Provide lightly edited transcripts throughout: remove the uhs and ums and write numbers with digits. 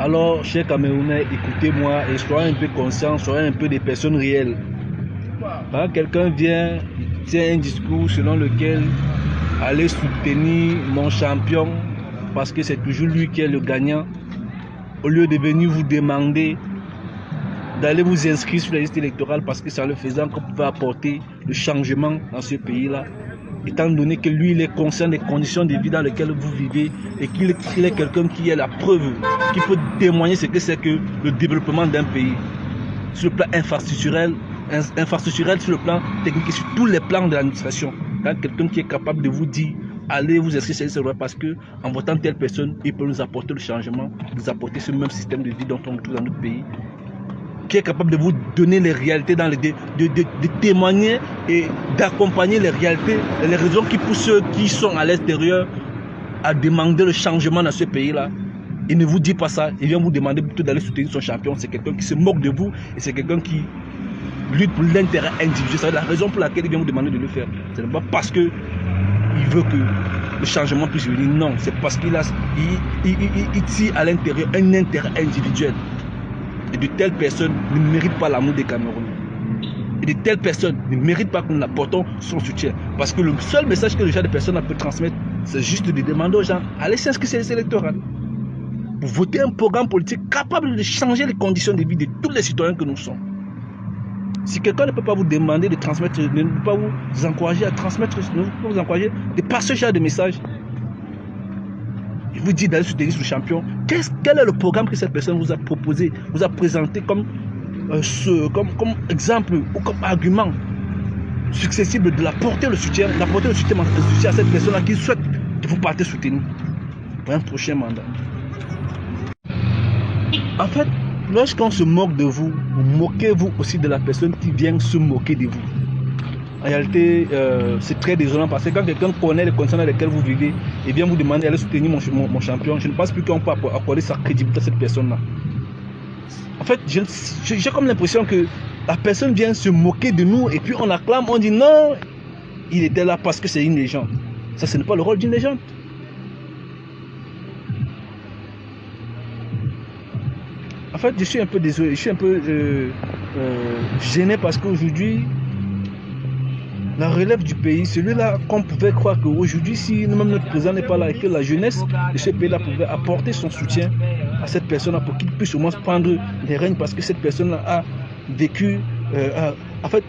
Alors, chers Camerounais, écoutez-moi et soyez un peu conscients, soyez un peu des personnes réelles. Quand quelqu'un vient, il tient un discours selon lequel allez soutenir mon champion parce que c'est toujours lui qui est le gagnant, au lieu de venir vous demander d'aller vous inscrire sur la liste électorale parce que c'est en le faisant qu'on peut apporter le changement dans ce pays-là. Étant donné que lui, il est conscient des conditions de vie dans lesquelles vous vivez et qu'il est quelqu'un qui est la preuve, qui peut témoigner ce que c'est que le développement d'un pays. Sur le plan infrastructurel, sur le plan technique et sur tous les plans de l'administration. Quand quelqu'un qui est capable de vous dire, allez vous inscrire sur la liste électorale parce que en votant telle personne, il peut nous apporter le changement, nous apporter ce même système de vie dont on trouve dans notre pays, qui est capable de vous donner les réalités, de témoigner et d'accompagner les réalités, les raisons qui poussent ceux qui sont à l'extérieur à demander le changement dans ce pays-là. Il ne vous dit pas ça, il vient vous demander plutôt d'aller soutenir son champion. C'est quelqu'un qui se moque de vous et c'est quelqu'un qui lutte pour l'intérêt individuel. C'est la raison pour laquelle il vient vous demander de le faire. Ce n'est pas parce qu'il veut que le changement puisse venir, non, c'est parce qu'il tire à l'intérieur un intérêt individuel. Et de telles personnes ne méritent pas l'amour des Camerounais. Et de telles personnes ne méritent pas que nous apportons son soutien. Parce que le seul message que le genre de personnes peut transmettre, c'est juste de demander aux gens, allez s'inscrire sur les listes électorales. Pour voter un programme politique capable de changer les conditions de vie de tous les citoyens que nous sommes. Si quelqu'un ne peut pas vous demander de transmettre, ne peut pas vous encourager à transmettre, ne peut pas vous encourager de passer ce genre de message, il vous dit d'aller soutenir le champion. Quel est le programme que cette personne vous a proposé, vous a présenté comme exemple ou comme argument successible de d'apporter le soutien à cette personne-là qui souhaite que vous partez soutenir pour un prochain mandat. En fait, lorsqu'on se moque de vous, vous moquez-vous aussi de la personne qui vient se moquer de vous. En réalité, c'est très désolant parce que quand quelqu'un connaît les conditions dans lesquelles vous vivez et vient vous demander d'aller soutenir mon champion, je ne pense plus qu'on peut accorder sa crédibilité à cette personne-là. En fait, j'ai comme l'impression que la personne vient se moquer de nous et puis on acclame, on dit non, il était là parce que c'est une légende. Ça, ce n'est pas le rôle d'une légende. En fait, je suis un peu désolé, je suis un peu gêné parce qu'aujourd'hui, la relève du pays, celui-là qu'on pouvait croire qu'aujourd'hui, si même notre président n'est pas là et que la jeunesse de ce pays-là pouvait apporter son soutien à cette personne-là pour qu'il puisse au moins prendre les rênes parce que cette personne-là a vécu, en fait,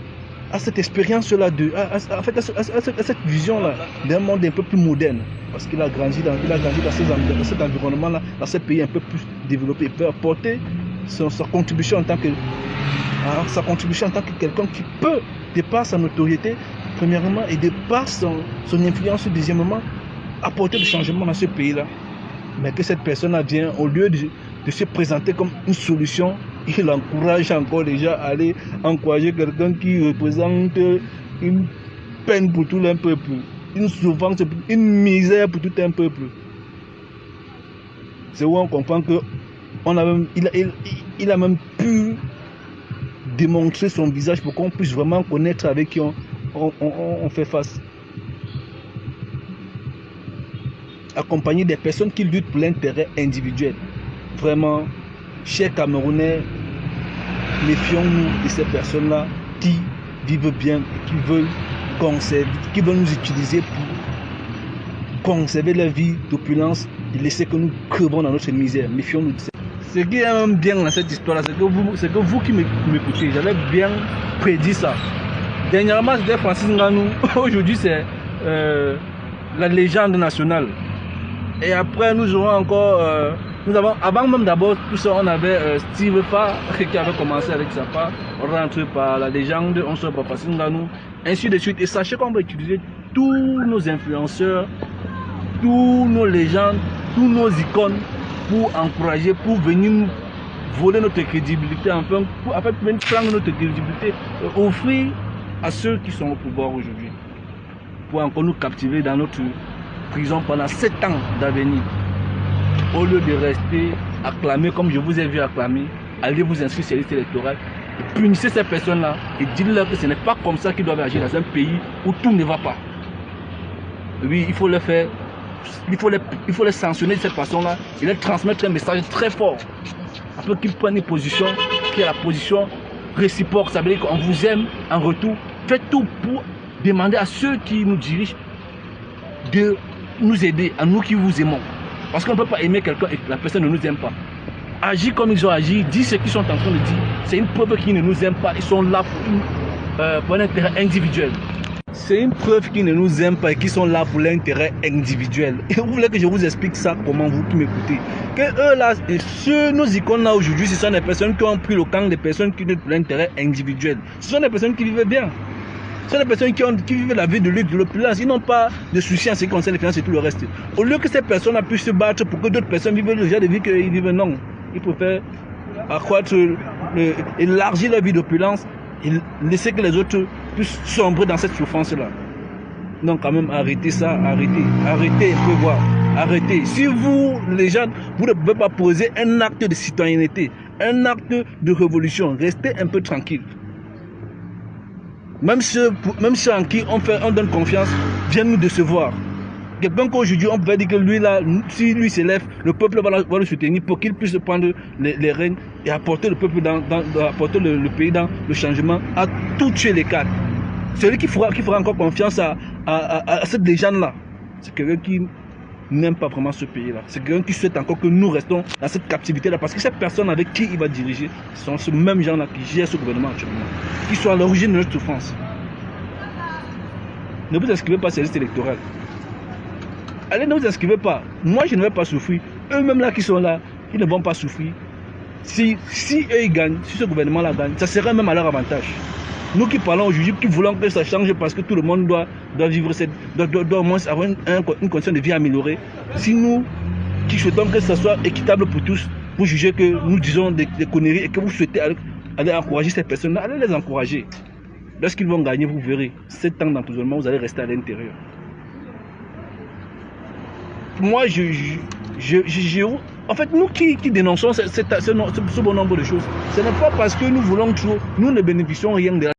à cette expérience-là, à cette vision-là d'un monde un peu plus moderne. Parce qu'il a grandi dans cet environnement-là, dans ce pays un peu plus développé. Il peut apporter sa contribution en tant que quelqu'un qui peut, de par sa notoriété, premièrement, et de par son influence, deuxièmement, apporter du changement dans ce pays-là. Mais que cette personne-là vient, au lieu de se présenter comme une solution, il encourage encore les gens à aller encourager quelqu'un qui représente une peine pour tout un peuple, une souffrance, une misère pour tout un peuple. C'est où on comprend que il a même pu démontrer son visage pour qu'on puisse vraiment connaître avec qui on fait face. Accompagner des personnes qui luttent pour l'intérêt individuel. Vraiment, chers Camerounais, méfions-nous de ces personnes-là qui vivent bien, qui veulent conserver, qui veulent nous utiliser pour conserver leur vie d'opulence et laisser que nous crevons dans notre misère. Méfions-nous de ça. Ce qui est même bien dans cette histoire-là, c'est que vous qui m'écoutez, j'avais bien prédit ça. Dernièrement, c'était Francis Ngannou. Aujourd'hui, c'est la légende nationale. Et après, nous aurons encore... avant même d'abord tout ça, on avait Steve Fa qui avait commencé avec sa part. On rentre par la légende, on sort par Francis Ngannou, ainsi de suite. Et sachez qu'on va utiliser tous nos influenceurs, tous nos légendes, tous nos icônes pour encourager, pour venir nous voler notre crédibilité, enfin, pour venir prendre notre crédibilité, offrir à ceux qui sont au pouvoir aujourd'hui, pour encore nous captiver dans notre prison pendant 7 ans d'avenir. Au lieu de rester acclamé comme je vous ai vu acclamer, allez vous inscrire sur la liste électorale et punissez ces personnes-là et dites-leur que ce n'est pas comme ça qu'ils doivent agir dans un pays où tout ne va pas. Oui, il faut le faire il faut les sanctionner de cette façon-là et leur transmettre un message très fort. Après qu'ils prennent une position qui est la position réciproque, ça veut dire qu'on vous aime en retour. Faites tout pour demander à ceux qui nous dirigent de nous aider, à nous qui vous aimons. Parce qu'on ne peut pas aimer quelqu'un et que la personne ne nous aime pas. Agir comme ils ont agi, dire ce qu'ils sont en train de dire, c'est une preuve qu'ils ne nous aiment pas, ils sont là pour un intérêt individuel. C'est une preuve qu'ils ne nous aiment pas et qu'ils sont là pour l'intérêt individuel. Et vous voulez que je vous explique ça, comment vous qui m'écoutez? Que eux là, nos icônes là aujourd'hui, ce sont des personnes qui ont pris le camp des personnes qui ont pour l'intérêt individuel. Ce sont des personnes qui vivent bien. Ce sont des personnes qui vivent la vie de luxe, de l'opulence. Ils n'ont pas de soucis en ce qui concerne les finances et tout le reste. Au lieu que ces personnes puissent se battre pour que d'autres personnes vivent le genre de vie qu'ils vivent, non. Ils préfèrent accroître, élargir leur vie d'opulence et laisser que les autres puissent sombrer dans cette souffrance-là. Donc quand même, arrêtez ça, arrêtez un peu voir, arrêtez. Si vous, les gens, vous ne pouvez pas poser un acte de citoyenneté, un acte de révolution, restez un peu tranquille. Même ceux en qui on donne confiance viennent nous décevoir. Quelqu'un qu'aujourd'hui on peut dire que lui là, si lui s'élève, le peuple va le soutenir pour qu'il puisse prendre les rênes et apporter le peuple apporter le pays dans le changement, à tout tuer les cadres. Celui qui fera encore confiance à cette légende-là, c'est quelqu'un qui n'aime pas vraiment ce pays-là. C'est quelqu'un qui souhaite encore que nous restons dans cette captivité-là. Parce que ces personnes avec qui il va diriger sont ce même gens-là qui gèrent ce gouvernement actuellement, qui sont à l'origine de notre souffrance. Ne vous inscrivez pas à ces listes électorales. Allez, ne vous inscrivez pas. Moi, je ne vais pas souffrir. Eux-mêmes là qui sont là, ils ne vont pas souffrir. Si eux ils gagnent, si ce gouvernement-là gagne, ça serait même à leur avantage. Nous qui parlons aujourd'hui, qui voulons que ça change parce que tout le monde doit vivre doit au moins avoir une condition de vie améliorée. Si nous qui souhaitons que ça soit équitable pour tous, vous jugez que nous disons des conneries et que vous souhaitez aller encourager ces personnes-là, allez les encourager. Lorsqu'ils vont gagner, vous verrez, 7 ans d'emprisonnement, vous allez rester à l'intérieur. Moi, en fait, nous qui dénonçons ce bon nombre de choses, ce n'est pas parce que nous voulons toujours, nous ne bénéficions rien de la